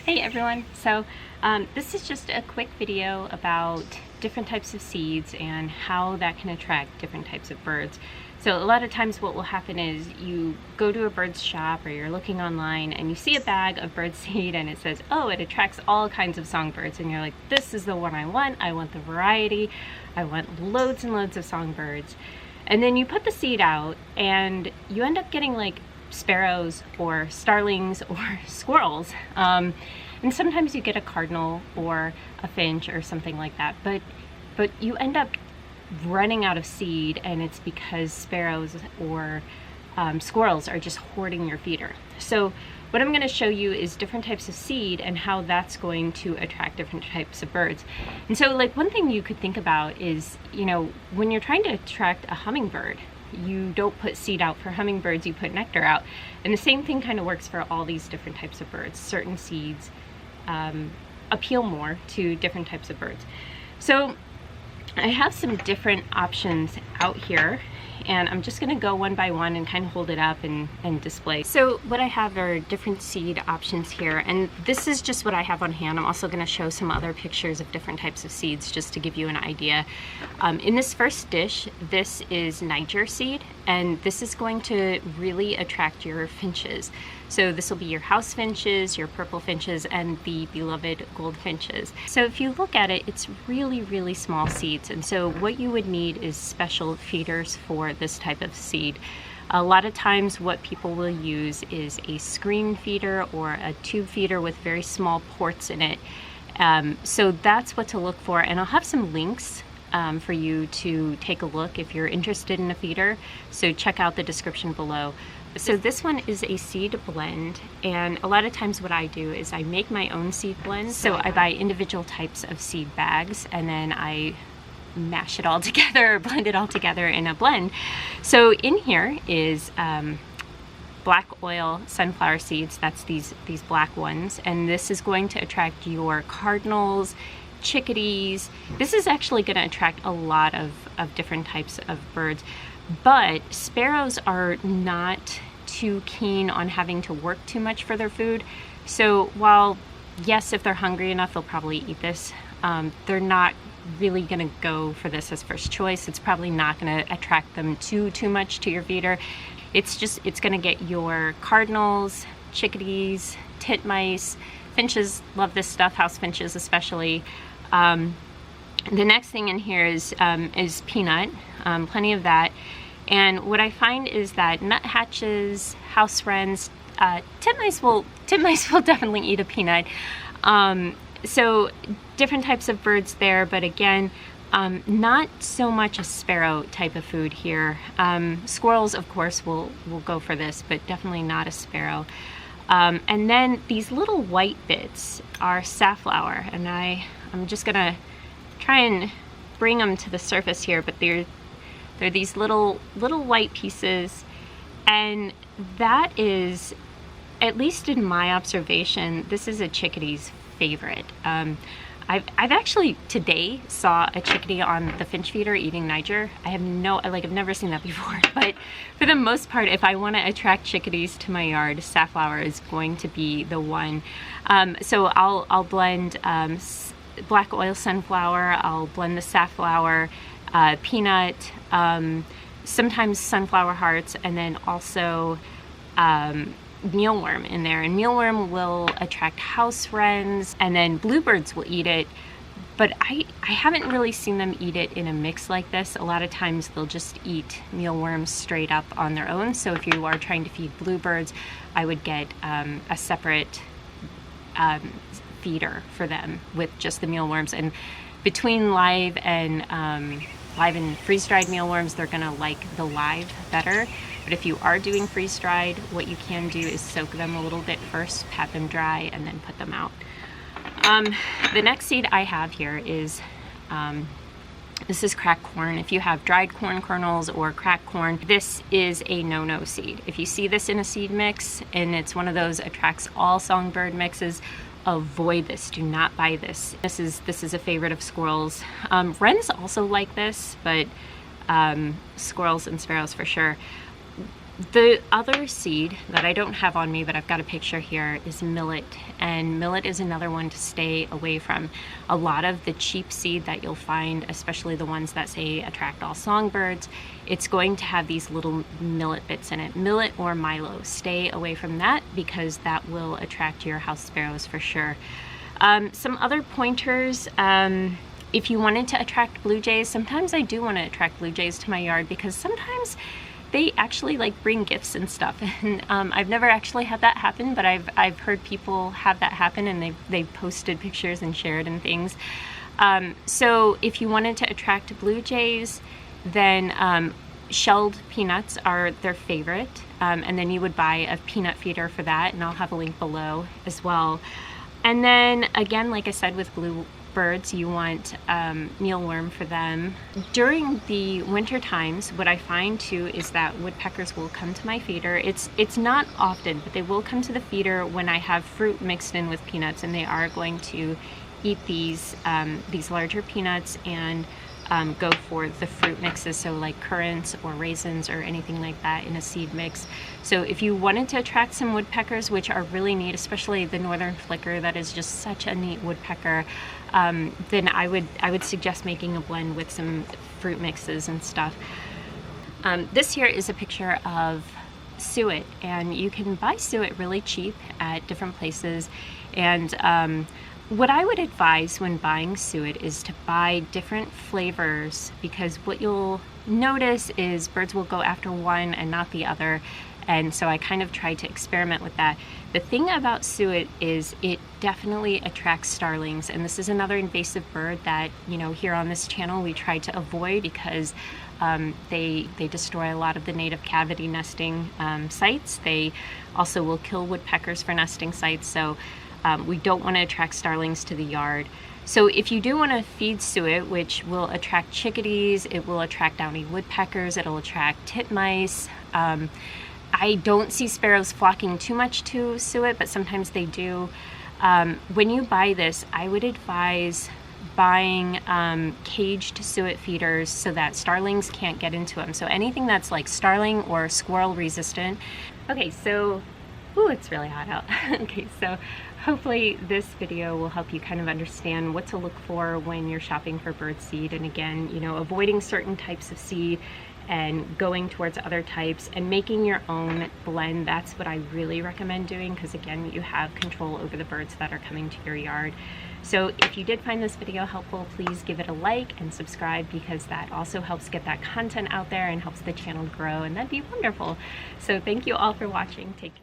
Hey everyone, so this is just a quick video about different types of seeds and how that can attract different types of birds. So a lot of times what will happen is you go to a bird's shop or you're looking online and you see a bag of birdseed and it says, oh, it attracts all kinds of songbirds, and you're like, this is the one I want the variety, I want loads and loads of songbirds. And then you put the seed out and you end up getting like sparrows or starlings or squirrels, and sometimes you get a cardinal or a finch or something like that, but you end up running out of seed, and it's because sparrows or squirrels are just hoarding your feeder. So what I'm going to show you is different types of seed and how that's going to attract different types of birds. And so like one thing you could think about is, you know, when you're trying to attract a hummingbird, you don't put seed out for hummingbirds, you put nectar out. And the same thing kind of works for all these different types of birds. Certain seeds appeal more to different types of birds. So I have some different options out here, and I'm just gonna go one by one and kind of hold it up and display. So what I have are different seed options here, and this is just what I have on hand. I'm also gonna show some other pictures of different types of seeds just to give you an idea. In this first dish, this is Niger seed, and this is going to really attract your finches. So this will be your house finches, your purple finches, and the beloved goldfinches. So if you look at it, it's really, really small seeds. And so what you would need is special feeders for this type of seed. A lot of times what people will use is a screen feeder or a tube feeder with very small ports in it. So that's what to look for. And I'll have some links for you to take a look if you're interested in a feeder. So check out the description below. So this one is a seed blend, and a lot of times what I do is I make my own seed blend. So I buy individual types of seed bags and then I mash it all together, blend it all together in a blend. So in here is black oil sunflower seeds. That's these black ones, and this is going to attract your cardinals, chickadees. This is actually going to attract a lot of different types of birds, but sparrows are not too keen on having to work too much for their food. So while yes, if they're hungry enough, they'll probably eat this, they're not really going to go for this as first choice. It's probably not going to attract them too much to your feeder. It's going to get your cardinals, chickadees, titmice, finches love this stuff, house finches especially. The next thing in here is peanut, plenty of that. And what I find is that nuthatches, house wrens, titmice will definitely eat a peanut. So different types of birds there, but again, not so much a sparrow type of food here. Squirrels, of course, will go for this, but definitely not a sparrow. And then these little white bits are safflower, and I'm just gonna try and bring them to the surface here, but they're these little white pieces, and that is, at least in my observation, this is a chickadee's favorite. I've actually today saw a chickadee on the finch feeder eating Niger. I've never seen that before, but for the most part, if I want to attract chickadees to my yard, safflower is going to be the one. So I'll blend black oil sunflower, I'll blend the safflower, peanut, sometimes sunflower hearts, and then also mealworm in there. And mealworm will attract house wrens, and then bluebirds will eat it, but I haven't really seen them eat it in a mix like this. A lot of times they'll just eat mealworms straight up on their own. So if you are trying to feed bluebirds, I would get a separate feeder for them with just the mealworms. And between live and freeze-dried mealworms, they're gonna like the live better. But if you are doing freeze-dried, what you can do is soak them a little bit first, pat them dry, and then put them out. The next seed I have here is, this is cracked corn. If you have dried corn kernels or cracked corn, this is a no-no seed. If you see this in a seed mix and it's one of those attracts all songbird mixes, avoid this. Do not buy this. This is a favorite of squirrels. Wrens also like this, but squirrels and sparrows for sure. The other seed that I don't have on me, but I've got a picture here, is millet. And millet is another one to stay away from. A lot of the cheap seed that you'll find, especially the ones that say attract all songbirds, it's going to have these little millet bits in it. Millet or milo, stay away from that because that will attract your house sparrows for sure. Some other pointers, if you wanted to attract blue jays, sometimes I do want to attract blue jays to my yard because sometimes they actually like bring gifts and stuff, and I've never actually had that happen, but I've heard people have that happen, and they've posted pictures and shared and things. So if you wanted to attract blue jays, then shelled peanuts are their favorite, and then you would buy a peanut feeder for that, and I'll have a link below as well. And then again, like I said, with bluebirds, you want mealworm for them. During the winter times, what I find too is that woodpeckers will come to my feeder. It's not often, but they will come to the feeder when I have fruit mixed in with peanuts, and they are going to eat these larger peanuts and go for the fruit mixes, so like currants or raisins or anything like that in a seed mix. So if you wanted to attract some woodpeckers, which are really neat, especially the northern flicker, that is just such a neat woodpecker, then I would suggest making a blend with some fruit mixes and stuff. This here is a picture of suet, and you can buy suet really cheap at different places. And what I would advise when buying suet is to buy different flavors, because what you'll notice is birds will go after one and not the other. And so I kind of tried to experiment with that. The thing about suet is it definitely attracts starlings, and this is another invasive bird that, you know, here on this channel we try to avoid because they destroy a lot of the native cavity nesting sites. They also will kill woodpeckers for nesting sites, so we don't want to attract starlings to the yard. So if you do want to feed suet, which will attract chickadees, it will attract downy woodpeckers, it'll attract titmice. I don't see sparrows flocking too much to suet, but sometimes they do. When you buy this, I would advise buying caged suet feeders so that starlings can't get into them. So anything that's like starling or squirrel resistant. Okay, so, ooh, it's really hot out. Okay, so hopefully this video will help you kind of understand what to look for when you're shopping for birdseed. And again, you know, avoiding certain types of seed and going towards other types and making your own blend. That's what I really recommend doing, because again, you have control over the birds that are coming to your yard. So if you did find this video helpful, please give it a like and subscribe, because that also helps get that content out there and helps the channel grow, and that'd be wonderful. So thank you all for watching. Take care.